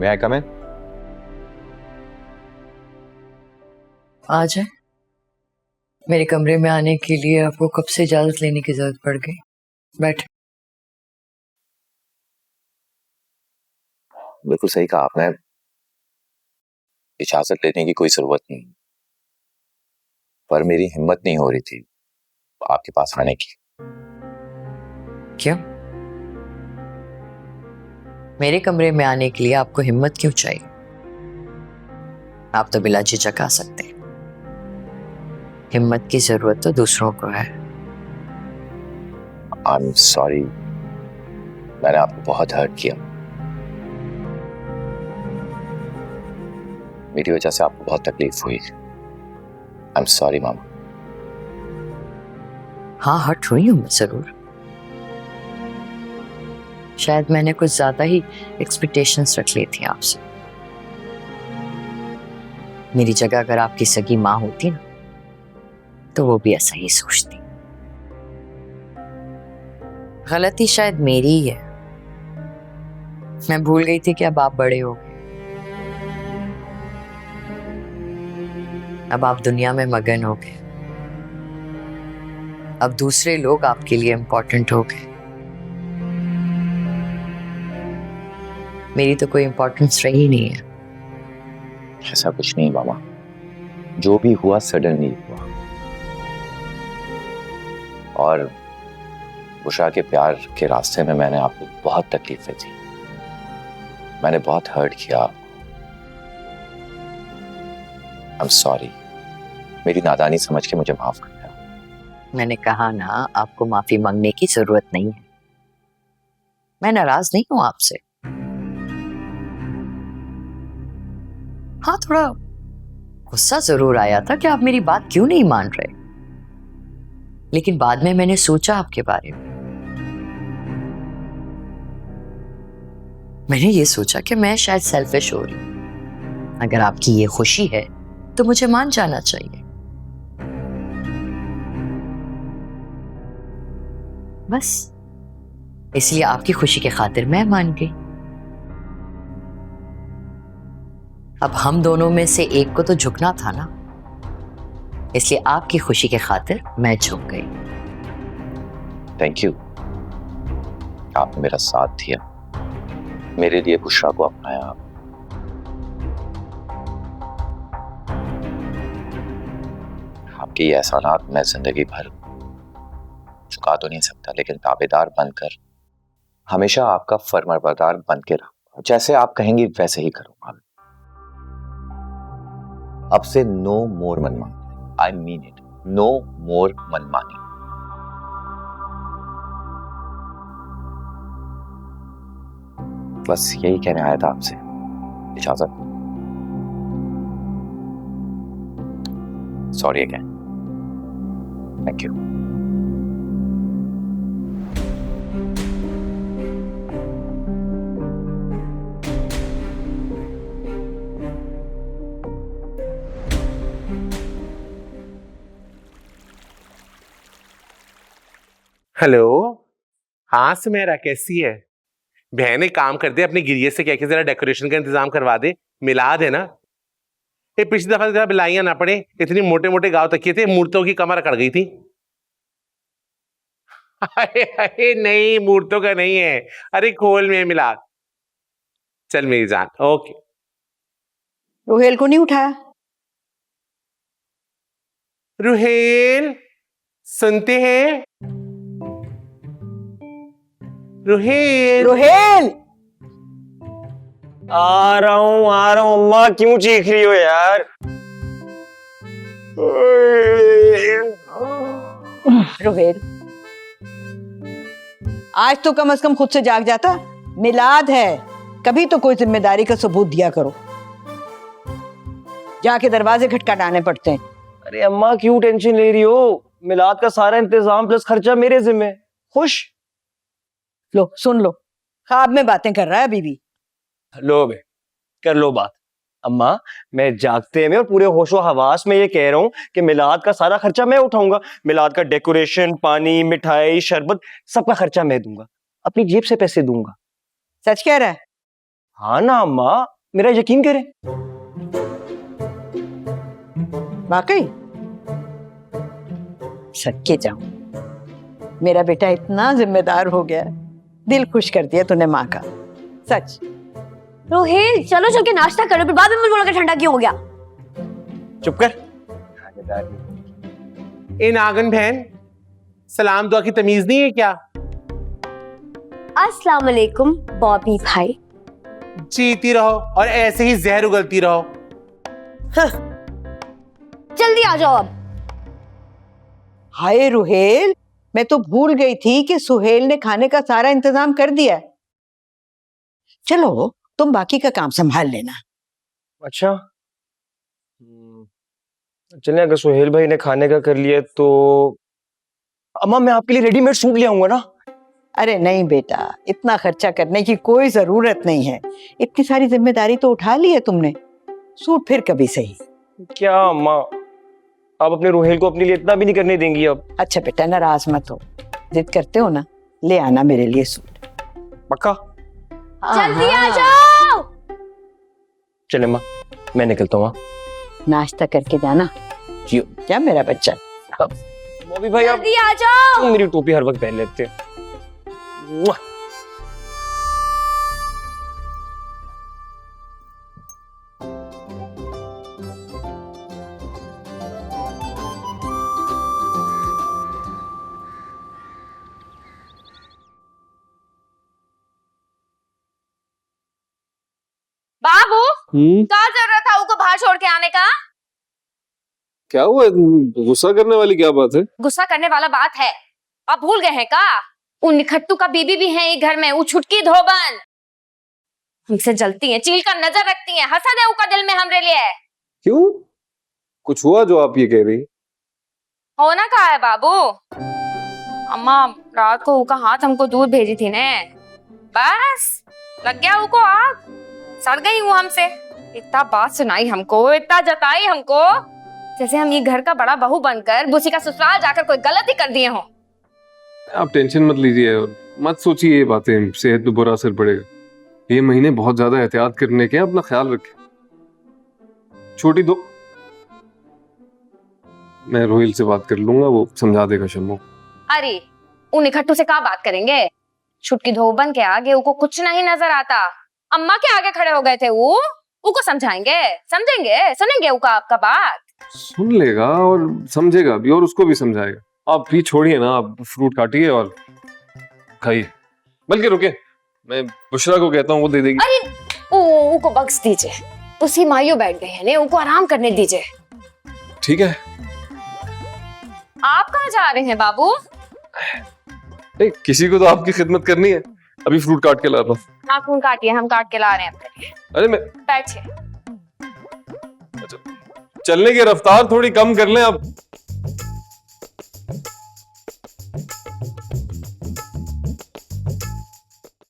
May I come in? आ जाए। मेरे कमरे में आने के लिए आपको कब से इजाजत लेने की जरूरत पड़ गई? बैठ। बिल्कुल सही कहा आपने, इजाजत लेने की कोई जरूरत नहीं, पर मेरी हिम्मत नहीं हो रही थी आपके पास आने की। क्यों? मेरे कमरे में आने के लिए आपको हिम्मत क्यों चाहिए? आप तो बिला झिझक आ सकते हैं। हिम्मत की जरूरत तो दूसरों को है। I'm sorry, मैंने आपको बहुत हर्ट किया। मेरी वजह से आपको बहुत तकलीफ हुई। I'm sorry मामा। हाँ, हर्ट हुई हूं मैं जरूर। शायद मैंने कुछ ज्यादा ही एक्सपेक्टेशंस रख ली थी आपसे। मेरी जगह अगर आपकी सगी माँ होती ना, तो वो भी ऐसा ही सोचती। गलती शायद मेरी ही है। मैं भूल गई थी कि अब आप बड़े हो गए। अब आप दुनिया में मगन हो गए। अब दूसरे लोग आपके लिए इम्पोर्टेंट हो गए। मेरी तो कोई इम्पोर्टेंस रही नहीं है। ऐसा कुछ नहीं मामा, जो भी हुआ सडनली हुआ, और बुशरा के प्यार के रास्ते में मैंने आपको बहुत तकलीफें दी, मैंने बहुत हर्ट किया आपको। I'm sorry, मेरी नादानी समझ के मुझे माफ कर दिया। मैंने कहा ना, आपको माफी मांगने की जरूरत नहीं है। मैं नाराज नहीं हूं आपसे। हाँ, थोड़ा गुस्सा जरूर आया था कि आप मेरी बात क्यों नहीं मान रहे। लेकिन बाद में मैंने सोचा आपके बारे में। मैंने ये सोचा कि मैं शायद सेल्फिश हो रही हूं। अगर आपकी ये खुशी है तो मुझे मान जाना चाहिए। बस इसलिए आपकी खुशी के खातिर मैं मान गई। अब हम दोनों में से एक को तो झुकना था ना, इसलिए आपकी खुशी के खातिर मैं झुक गई। थैंक यू, आपने मेरा साथ दिया, मेरे लिए बुशरा को अपनाया। आपके ये एहसानात मैं जिंदगी भर चुका तो नहीं सकता, लेकिन ताबेदार बनकर हमेशा आपका फर्माबरदार बन के रहूंगा। जैसे आप कहेंगी वैसे ही करूंगा। अब से नो मोर मनमानी, आई मीन इट, नो मोर मनमानी। बस यही कहने आया था आपसे। इजाजत। Sorry again. Thank you. Hello. हाँ सुमेरा, कैसी है? बहन एक काम कर दे, अपने गिरिये से कह के जरा डेकोरेशन का इंतजाम करवा दे। मिलाद है ना। ये पिछली दफा जरा बिलाइयां ना पड़े, इतनी मोटे मोटे गांव तकिए थे, मूर्तों की कमर अकड़ गई थी। अरे नहीं, मूर्तों का नहीं है, अरे खोल में मिलाद। चल मेरी जान, ओके। रोहेल को नहीं उठाया? रुहेल, सुनते हैं? रुहेल। रोहेल, आ रहा हूँ अम्मा, क्यों चीख रही हो यार? रोहेल, आज तो कम से कम खुद से जाग जाता। मिलाद है, कभी तो कोई जिम्मेदारी का सबूत दिया करो। जाके दरवाजे खटखटाने पड़ते हैं। अरे अम्मा क्यों टेंशन ले रही हो? मिलाद का सारा इंतजाम प्लस खर्चा मेरे जिम्मे। खुश? लो सुन लो, ख्वाब में बातें कर रहा है बीबी। लो बे, कर लो बात। अम्मा मैं जागते में और पूरे होशो हवास में ये कह रहा हूँ कि मिलाद का सारा खर्चा मैं उठाऊंगा। मिलाद का डेकोरेशन, पानी, मिठाई, शरबत, सबका खर्चा मैं दूंगा, अपनी जेब से पैसे दूंगा। सच कह रहा है? हाँ ना अम्मा, मेरा यकीन करें। वाकई सदके जाऊं, मेरा बेटा इतना जिम्मेदार हो गया, दिल खुश कर दिया तूने माँ का, सच। रोहिल चलो चल के नाश्ता करो, फिर बाद में मुझे बोला कि ठंडा क्यों हो गया। चुप कर। ए नागन बहन, सलाम दुआ की तमीज नहीं है क्या? अस्सलाम वालेकुम बॉबी भाई। जीती रहो और ऐसे ही जहर उगलती रहो। जल्दी आ जाओ अब। हाय रुहेल, मैं तो भूल गई थी कि सुहेल ने खाने का सारा इंतजाम कर दिया है। चलो तुम बाकी का काम संभाल लेना। अच्छा चले, अगर सुहेल भाई ने खाने का कर लिया तो अम्मा मैं आपके लिए रेडीमेड सूट ले आऊंगा ना। अरे नहीं बेटा, इतना खर्चा करने की कोई जरूरत नहीं है, इतनी सारी जिम्मेदारी तो उठा ली है तुमने, सूट फिर कभी सही। क्या अम्मा, आप अपने रोहेल को अपने लिए इतना भी नहीं करने देंगी अब? अच्छा बेटा नाराज मत हो, जिद करते हो ना, ले आना मेरे लिए सूट। पक्का? जल्दी आ जाओ। चले अम्मा, मैं निकलता हूँ। नाश्ता करके जाना। जी। क्या मेरा बच्चा। बॉबी भाई आप जल्दी आ जाओ। मेरी टोपी हर वक्त पहन लेते हैं। मुआ। बाबू क्या जरूरत था उनको बाहर छोड़ के आने का? क्या हुआ? गुस्सा करने वाली क्या बात है? गुस्सा करने वाला बात है, आप भूल गए हैं का? उन निखट्टू का बीबी भी है घर में, वो छुटकी धोबन हमसे जलती है, चील कर नजर रखती है, हसद है उनका दिल में हमरे लिए। क्यों? कुछ हुआ जो आप ये कह रही? होना का है बाबू, अम्मा रात को उनका हाथ हमको दूध भेजी थी ने, बस लग गया उनको आग, सड़ गई वो हमसे। इतना बात सुनाई हमको, इतना जताई हमको, जैसे हम ये घर का बड़ा बहू बनकर बुसी का ससुराल जाकर कोई गलती कर दिए हो। आप टेंशन मत लीजिए और मत सोचिए ये बातें, सेहत पे बुरा असर पड़ेगा। ये महीने बहुत ज्यादा एहतियात करने के हैं, अपना ख्याल रखें। छोटी दो, मैं रोहिल से बात कर लूंगा, वो समझा देगा शम्मू। अरे उन इकट्ठू से क्या बात करेंगे, छुटकी धोबन के आगे उनको कुछ नहीं नजर आता, अम्मा के आगे खड़े हो गए थे वो, उनको समझाएंगे, समझेंगे, सुनेंगे उनका आपका बात। सुन लेगा और समझेगा भी और उसको भी समझाएगा। आप भी छोड़िए ना, आप फ्रूट काटिए और खाइए। बल्कि रुके, मैं बुशरा को कहता हूँ, वो दे देगी। अरे उनको बख्श दीजिए, उसी माइयो बैठ गए हैं, उनको आराम करने दीजिए। ठीक है। आप कहाँ जा रहे हैं बाबू? नहीं, किसी को तो आपकी खिदमत करनी है, अभी फ्रूट काट के ला रहा हूँ। नाखून काटिए, हम काट के ला रहे हैं अपने लिए। अरे मैं बैठिए। चलने की रफ्तार थोड़ी कम कर लें आप।